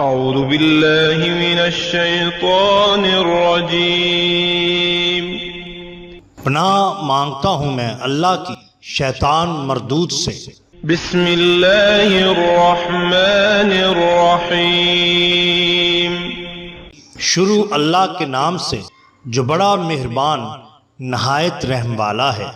اعوذ باللہ من الشیطان الرجیم۔ پناہ مانگتا ہوں میں اللہ کی شیطان مردود سے۔ بسم اللہ الرحمن الرحیم۔ شروع اللہ کے نام سے جو بڑا مہربان نہایت رحم والا ہے۔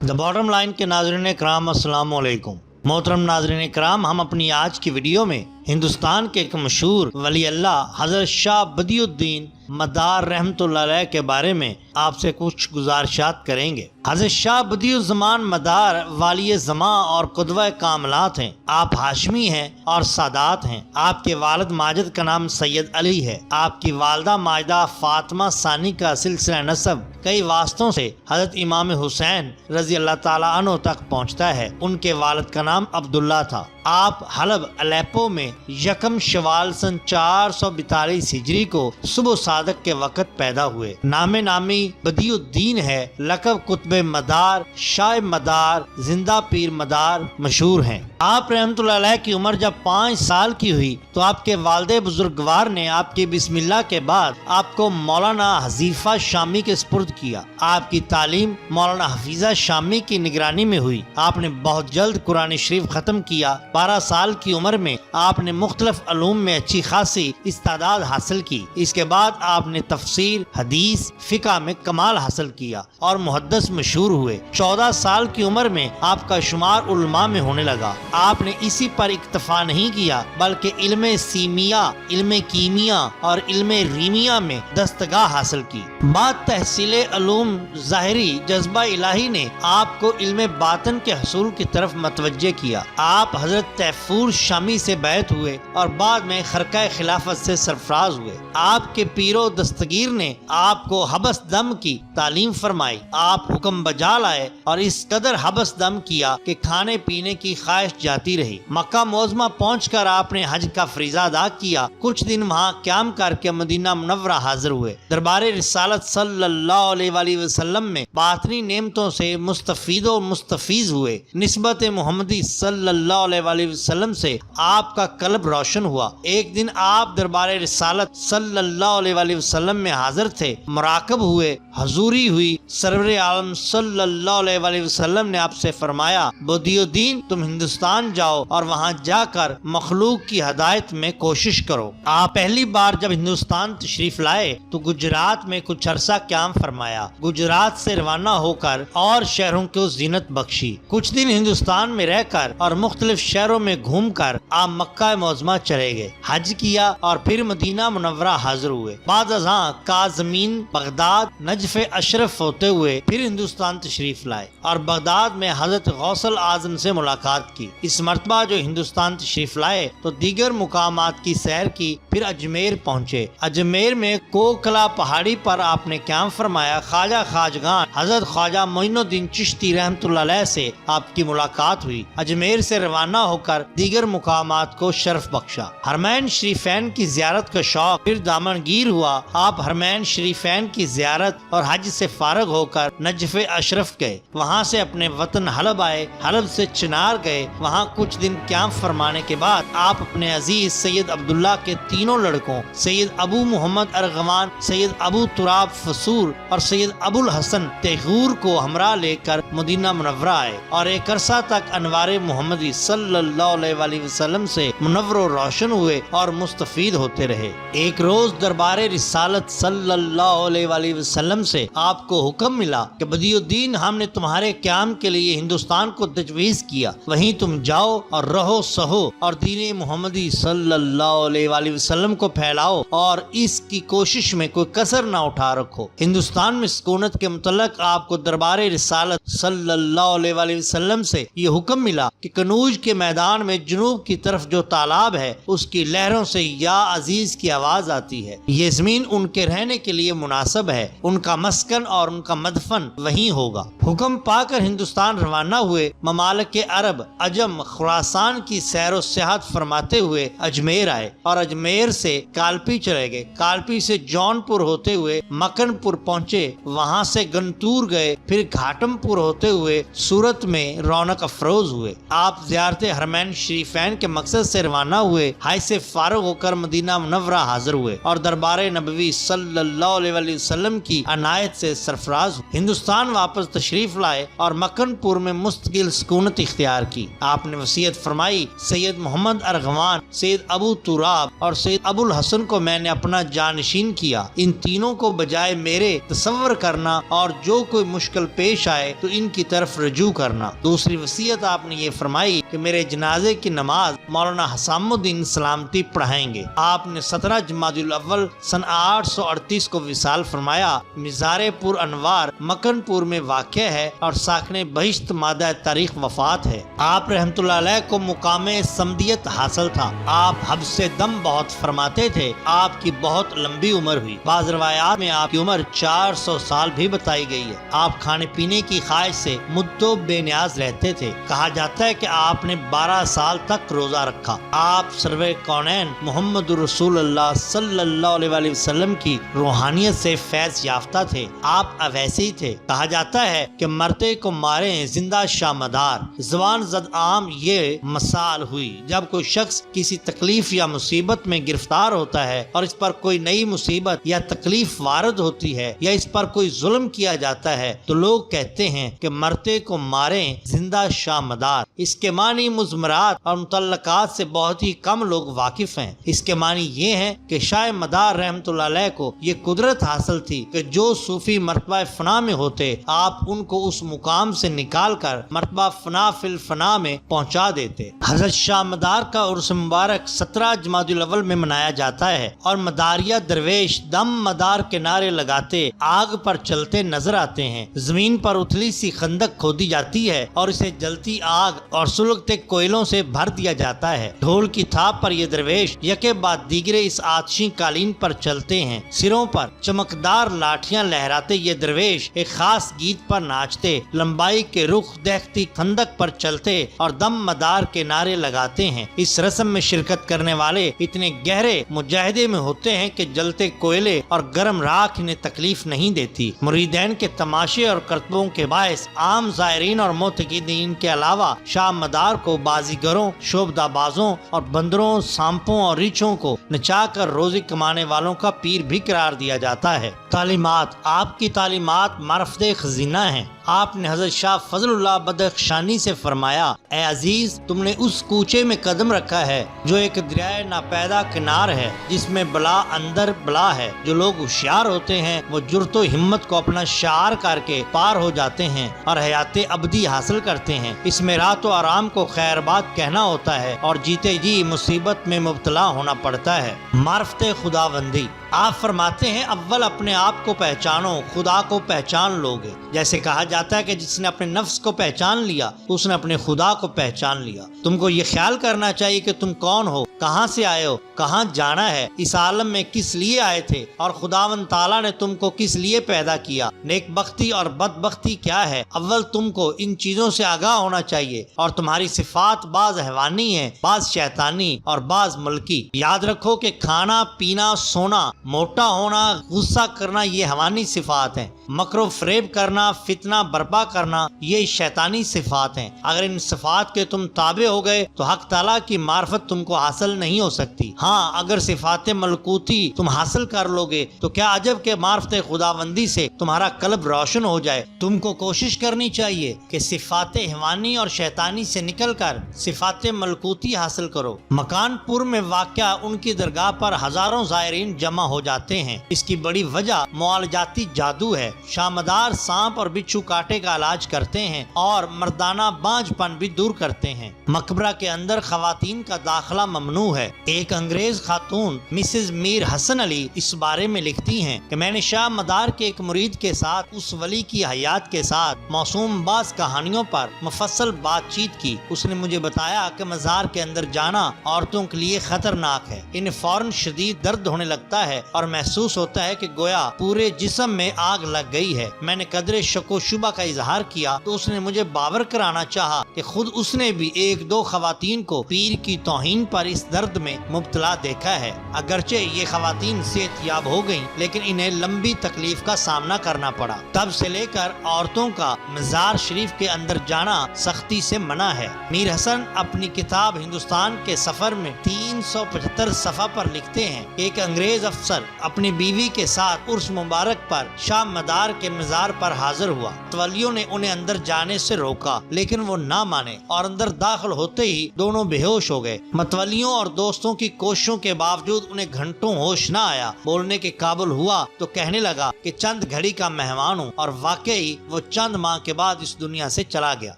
دا باٹم لائن کے ناظرین کرام السلام علیکم۔ محترم ناظرین کرام، ہم اپنی آج کی ویڈیو میں ہندوستان کے ایک مشہور ولی اللہ حضرت شاہ بدیع الدین مدار رحمۃ اللہ علیہ کے بارے میں آپ سے کچھ گزارشات کریں گے۔ حضرت شاہ بدیع الزمان مدار والی زماں اور قدوہ کاملات ہیں۔ آپ ہاشمی ہیں اور سادات ہیں۔ آپ کے والد ماجد کا نام سید علی ہے۔ آپ کی والدہ ماجدہ فاطمہ ثانی کا سلسلہ نسب کئی واسطوں سے حضرت امام حسین رضی اللہ تعالیٰ عنہ تک پہنچتا ہے۔ ان کے والد کا نام عبداللہ تھا۔ آپ حلب الیپو میں یکم شوال سن 442 ہجری کو صبح صادق کے وقت پیدا ہوئے۔ نام نامی بدیع الدین ہے، لقب قطب مدار، شاہ مدار، زندہ پیر مدار مشہور ہیں۔ آپ رحمت اللہ علیہ کی عمر جب 5 سال کی ہوئی تو آپ کے والد بزرگوار نے آپ کے بسم اللہ کے بعد آپ کو مولانا حذیفہ شامی کے سپرد کیا۔ آپ کی تعلیم مولانا حفیظہ شامی کی نگرانی میں ہوئی۔ آپ نے بہت جلد قرآن شریف ختم کیا۔ 12 سال کی عمر میں آپ نے مختلف علوم میں اچھی خاصی استعداد حاصل کی۔ اس کے بعد آپ نے تفسیر، حدیث، فقہ میں کمال حاصل کیا اور محدث مشہور ہوئے۔ 14 سال کی عمر میں آپ کا شمار علماء میں ہونے لگا۔ آپ نے اسی پر اکتفا نہیں کیا بلکہ علم سیمیا، علم کیمیا اور علم ریمیا میں دستگاہ حاصل کی۔ بعد تحصیل علوم ظاہری جذبہ الہی نے آپ کو علم باطن کے حصول کی طرف متوجہ کیا۔ آپ حضرت تیفور شامی سے بیعت ہوئے اور بعد میں خرقہ خلافت سے سرفراز ہوئے۔ آپ کے پیر و دستگیر نے آپ کو حبس دم کی تعلیم فرمائی۔ آپ حکم بجا لائے اور اس قدر حبس دم کیا کہ کھانے پینے کی خواہش جاتی رہی۔ مکہ معظمہ پہنچ کر آپ نے حج کا فریضہ ادا کیا۔ کچھ دن وہاں قیام کر کے مدینہ منورہ حاضر ہوئے۔ دربار رسالت صلی اللہ علیہ وآلہ وسلم میں باطنی نعمتوں سے مستفید و مستفیض ہوئے۔ نسبت محمدی صلی اللہ علیہ وآلہ وسلم سے آپ کا قلب روشن ہوا۔ ایک دن آپ دربار رسالت صلی اللہ علیہ وآلہ وسلم میں حاضر تھے، مراقب ہوئے، حضوری ہوئی۔ سرور عالم صلی اللہ علیہ وآلہ وسلم نے آپ سے فرمایا، بدیع الدین تم ہندوستان جاؤ اور وہاں جا کر مخلوق کی ہدایت میں کوشش کرو۔ آپ پہلی بار جب ہندوستان تشریف لائے تو گجرات میں کچھ عرصہ قیام فرمایا۔ گجرات سے روانہ ہو کر اور شہروں کو زینت بخشی۔ کچھ دن ہندوستان میں رہ کر اور مختلف شہروں میں گھوم کر آپ مکہ معظمہ چلے گئے، حج کیا اور پھر مدینہ منورہ حاضر ہوئے۔ بعد ازاں کاظمین، بغداد، نجف اشرف ہوتے ہوئے پھر ہندوستان تشریف لائے اور بغداد میں حضرت غوث الاعظم سے ملاقات کی۔ اس مرتبہ جو ہندوستان تشریف لائے تو دیگر مقامات کی سیر کی، پھر اجمیر پہنچے۔ اجمیر میں کوکلا پہاڑی پر آپ نے قیام فرمایا۔ خواجہ خواجگان حضرت خواجہ معین الدین چشتی رحمۃ اللہ علیہ سے آپ کی ملاقات ہوئی۔ اجمیر سے روانہ ہو کر دیگر مقامات کو شرف بخشا۔ حرمین شریفین کی زیارت کا شوق پھر دامنگیر ہوا۔ آپ حرمین شریفین کی زیارت اور حج سے فارغ ہو کر نجف اشرف گئے۔ وہاں سے اپنے وطن حلب آئے، حلب سے چنار گئے۔ وہاں کچھ دن قیام فرمانے کے بعد آپ اپنے عزیز سید عبداللہ کے تینوں لڑکوں سید ابو محمد ارغوان، سید ابو تراب فسور اور سید ابو الحسن تیغور کو ہمراہ لے کر مدینہ منورہ آئے اور ایک عرصہ تک انوار محمدی صلی اللہ علیہ وآلہ وسلم سے منور و روشن ہوئے اور مستفید ہوتے رہے۔ ایک روز دربار رسالت صلی اللہ علیہ وآلہ وسلم سے آپ کو حکم ملا کہ بدیع الدین ہم نے تمہارے قیام کے لیے ہندوستان کو تجویز کیا، وہیں تم جاؤ اور رہو سہو اور دین محمدی صلی اللہ علیہ وآلہ وسلم کو پھیلاؤ اور اس کی کوشش میں کوئی کسر نہ اٹھا رکھو۔ ہندوستان میں سکونت کے متعلق آپ کو دربار رسالت صلی اللہ علیہ وآلہ وسلم سے یہ حکم ملا کہ کنوج کے میدان میں جنوب کی طرف جو تالاب ہے اس کی لہروں سے یا عزیز کی آواز آتی ہے۔ یہ زمین ان کے رہنے کے لیے مناسب ہے، ان کا مسکن اور ان کا مدفن وہیں ہوگا۔ حکم پا کر ہندوستان روانہ ہوئے۔ ممالک عرب، عجم، خراسان کی سیر و سیاحت فرماتے ہوئے اجمیر آئے اور اجمیر سے کالپی چلے گئے۔ کالپی سے جون پور ہوتے ہوئے مکن پور پہنچے، وہاں سے گنتور گئے، پھر گھاٹم پور ہوتے ہوئے صورت میں رونق افروز ہوئے۔ آپ زیارت حرمین شریفین کے مقصد سے روانہ ہوئے، حج سے فارغ ہو کر مدینہ منورہ حاضر ہوئے اور دربار نبوی صلی اللہ علیہ وسلم کی عنایت سے سرفراز ہوئے۔ ہندوستان واپس تشریف لائے اور مکن پور میں مستقل سکونت اختیار کی۔ آپ نے وصیت فرمائی، سید محمد ارغوان، سید ابو تراب اور سید ابو الحسن کو میں نے اپنا جانشین کیا۔ ان تینوں کو بجائے میرے تصور کرنا اور جو کوئی مشکل پیش آئے تو ان کی طرف رجوع کرنا۔ دوسری وصیت آپ نے یہ فرمائی کہ میرے جنازے کی نماز مولانا حسام الدین سلامتی پڑھائیں گے۔ آپ نے 17 جمادی الاول سن 838 کو وصال فرمایا۔ مزار پور انوار مکن پور میں واقع ہے اور ساکن بہشت مادہ تاریخ وفات ہے۔ آپ رحمت اللہ علیہ کو مقام سمدیت حاصل تھا۔ آپ حبس سے دم بہت فرماتے تھے۔ آپ کی بہت لمبی عمر ہوئی۔ بعض روایات میں آپ کی عمر 400 سال بھی بتائی گئی ہے۔ آپ کھانے پینے کی خواہش سے مدتوں بے نیاز رہتے تھے۔ کہا جاتا ہے کہ آپ نے 12 سال تک روزہ رکھا۔ آپ سرور کونین محمد رسول اللہ صلی اللہ علیہ وسلم کی روحانیت سے فیض یافتہ تھے۔ آپ اویسی ہی تھے۔ کہا جاتا ہے کہ مرتے کو مارے زندہ شامدار۔ زبان زد عام یہ مثال ہوئی جب کوئی شخص کسی تکلیف یا مصیبت میں گرفتار ہوتا ہے اور اس پر کوئی نئی مصیبت یا تکلیف وارد ہوتی ہے یا اس پر کوئی ظلم کیا جاتا ہے تو لوگ کہتے ہیں کہ مرتے کو ماریں زندہ شامدار۔ اس کے معنی مضمرات اور متعلقات سے بہت ہی کم لوگ واقف ہیں۔ اس کے معنی یہ ہے کہ شاہ مدار رحمت اللہ علیہ کو یہ قدرت حاصل تھی کہ جو صوفی مرتبہ فنا میں ہوتے آپ ان کو اس مقام سے نکال کر مرتبہ فنا فی الفنا میں پہنچا دیتے۔ حضرت شاہ مدار کا عرس مبارک 17 جمادی الاول میں منایا جاتا ہے اور مداریہ درویش دم مدار کے نعرے لگاتے آگ پر چلتے نظر آتے ہیں۔ زمین پر اتلی سی خندق کھودی جاتی ہے اور اسے جلتی آگ اور سلگتے کوئلوں سے بھر دیا جاتا ہے۔ ڈھول کی تھاپ پر یہ درویش یکے بعد دیگرے اس آتشی قالین پر چلتے ہیں۔ سروں پر چمکدار لاٹھیاں لہراتے یہ درویش ایک خاص گیت پر ناچتے، لمبائی کے رخ دیکھتی خندق پر چلتے اور دم مدار کے نعرے لگاتے ہیں۔ اس رسم میں شرکت کرنے والے اتنے گہرے مجاہدے میں ہوتے ہیں کہ جلتے کوئلے اور گرم راکھ انہیں تکلیف نہیں دیتی۔ مریدین کے تماشے اور کرتبوں کے باعث عام زائرین اور معتقدین کے علاوہ شاہ مدار کو بازیگروں، شوبدہ بازوں اور بندروں، سانپوں اور ریچھوں کو نچا کر روزی کمانے والوں کا پیر بھی قرار دیا جاتا ہے۔ تعلیمات، آپ کی تعلیمات معرفت خزینہ ہیں۔ آپ نے حضرت شاہ فضل اللہ بدخشانی سے فرمایا، اے عزیز، تم نے اس کوچے میں قدم رکھا ہے جو ایک دریائے ناپیدا کنار ہے، جس میں بلا اندر بلا ہے۔ جو لوگ ہوشیار ہوتے ہیں وہ جرت و ہمت کو اپنا شعار کر کے پار ہو جاتے ہیں اور حیات ابدی حاصل کرتے ہیں۔ اس میں رات و آرام کو خیر بات کہنا ہوتا ہے اور جیتے جی مصیبت میں مبتلا ہونا پڑتا ہے۔ معرفت خداوندی، آپ فرماتے ہیں اول اپنے آپ کو پہچانو، خدا کو پہچان لوگے۔ جیسے کہا جاتا ہے کہ جس نے اپنے نفس کو پہچان لیا اس نے اپنے خدا کو پہچان لیا۔ تم کو یہ خیال کرنا چاہیے کہ تم کون ہو، کہاں سے آئے ہو، کہاں جانا ہے، اس عالم میں کس لیے آئے تھے اور خداوند تعالیٰ نے تم کو کس لیے پیدا کیا۔ نیک بختی اور بدبختی کیا ہے، اول تم کو ان چیزوں سے آگاہ ہونا چاہیے۔ اور تمہاری صفات بعض حیوانی ہیں، بعض شیطانی اور بعض ملکی۔ یاد رکھو کہ کھانا پینا، سونا، موٹا ہونا، غصہ کرنا یہ حیوانی صفات ہیں۔ مکر و فریب کرنا، فتنہ برپا کرنا یہ شیطانی صفات ہیں۔ اگر ان صفات کے تم تابع ہو گئے تو حق تعالیٰ کی معرفت تم کو حاصل نہیں ہو سکتی۔ ہاں، اگر صفات ملکوتی تم حاصل کر لو گے تو کیا عجب کہ معرفت خداوندی سے تمہارا قلب روشن ہو جائے۔ تم کو کوشش کرنی چاہیے کہ صفات حیوانی اور شیطانی سے نکل کر صفات ملکوتی حاصل کرو۔ مکان پور میں واقع ان کی درگاہ پر ہزاروں زائرین جمع ہو جاتے ہیں۔ اس کی بڑی وجہ معالجاتی جادو ہے۔ شاہ مدار سانپ اور بچھو کاٹے کا علاج کرتے ہیں اور مردانہ بانجھ پن بھی دور کرتے ہیں۔ مقبرہ کے اندر خواتین کا داخلہ ممنوع ہے۔ ایک انگریز خاتون مسز میر حسن علی اس بارے میں لکھتی ہیں کہ میں نے شاہ مدار کے ایک مرید کے ساتھ اس ولی کی حیات کے ساتھ موسوم بعض کہانیوں پر مفصل بات چیت کی۔ اس نے مجھے بتایا کہ مزار کے اندر جانا عورتوں کے لیے خطرناک ہے۔ انہیں فوراً شدید درد ہونے لگتا ہے اور محسوس ہوتا ہے کہ گویا پورے جسم میں آگ لگ تک گئی ہے۔ میں نے قدر شک و شبہ کا اظہار کیا تو اس نے مجھے باور کرانا چاہا کہ خود اس نے بھی ایک دو خواتین کو پیر کی توہین پر اس درد میں مبتلا دیکھا ہے۔ اگرچہ یہ خواتین صحت یاب ہو گئیں لیکن انہیں لمبی تکلیف کا سامنا کرنا پڑا۔ تب سے لے کر عورتوں کا مزار شریف کے اندر جانا سختی سے منع ہے۔ میر حسن اپنی کتاب ہندوستان کے سفر میں 375 صفحہ پر لکھتے ہیں کہ ایک انگریز افسر اپنی بیوی کے ساتھ عرس مبارک پر شاہ مدار کے مزار پر حاضر ہوا۔ متولیوں نے انہیں اندر جانے سے روکا لیکن وہ نہ مانے اور اندر داخل ہوتے ہی دونوں بے ہوش ہو گئے۔ متولیوں اور دوستوں کی کوششوں کے باوجود انہیں گھنٹوں ہوش نہ آیا۔ بولنے کے قابل ہوا تو کہنے لگا کہ چند گھڑی کا مہمان ہوں، اور واقعی وہ چند ماہ کے بعد اس دنیا سے چلا گیا۔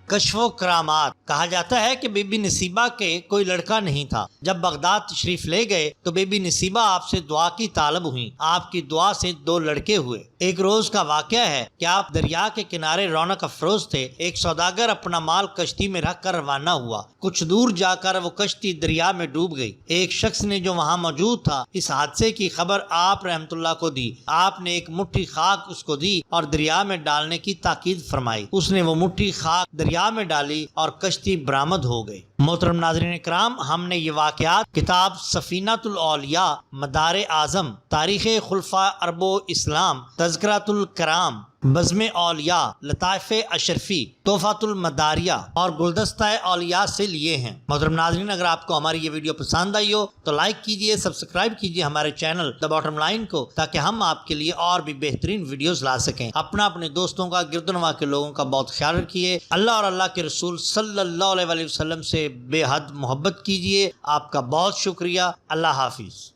کشف و کرامات۔ کہا جاتا ہے کہ بی بی نصیبہ کے کوئی لڑکا نہیں تھا۔ جب بغداد تشریف لے گئے تو بی بی نصیبہ آپ سے دعا کی طالب ہوئی۔ آپ کی دعا سے 2 لڑکے ہوئے۔ ایک روز کا واقعہ ہے کہ آپ دریا کے کنارے رونق افروز تھے۔ ایک سوداگر اپنا مال کشتی میں رکھ کر روانہ ہوا۔ کچھ دور جا کر وہ کشتی دریا میں ڈوب گئی۔ ایک شخص نے جو وہاں موجود تھا اس حادثے کی خبر آپ رحمت اللہ کو دی۔ آپ نے ایک مٹھی خاک اس کو دی اور دریا میں ڈالنے کی تاکید فرمائی۔ اس نے وہ مٹھی خاک دریا میں ڈالی اور کشتی برآمد ہو گئی۔ محترم ناظرین کرام، ہم نے یہ واقعات کتاب سفینۃ الاولیاء، مدار اعظم، تاریخ خلفاء عرب و اسلام، تذکرۃ الکرام، بزم اولیاء، لطائف اشرفی، تحفۃ المداریہ اور گلدستہ اولیاء سے لیے ہیں۔ محترم ناظرین، اگر آپ کو ہماری یہ ویڈیو پسند آئی ہو تو لائک کیجئے، سبسکرائب کیجئے ہمارے چینل دی باٹم لائن کو، تاکہ ہم آپ کے لیے اور بھی بہترین ویڈیوز لا سکیں۔ اپنے دوستوں کا، گرد و نواح کے لوگوں کا بہت خیال رکھیے۔ اللہ اور اللہ کے رسول صلی اللہ علیہ وسلم سے بے حد محبت کیجئے۔ آپ کا بہت شکریہ۔ اللہ حافظ۔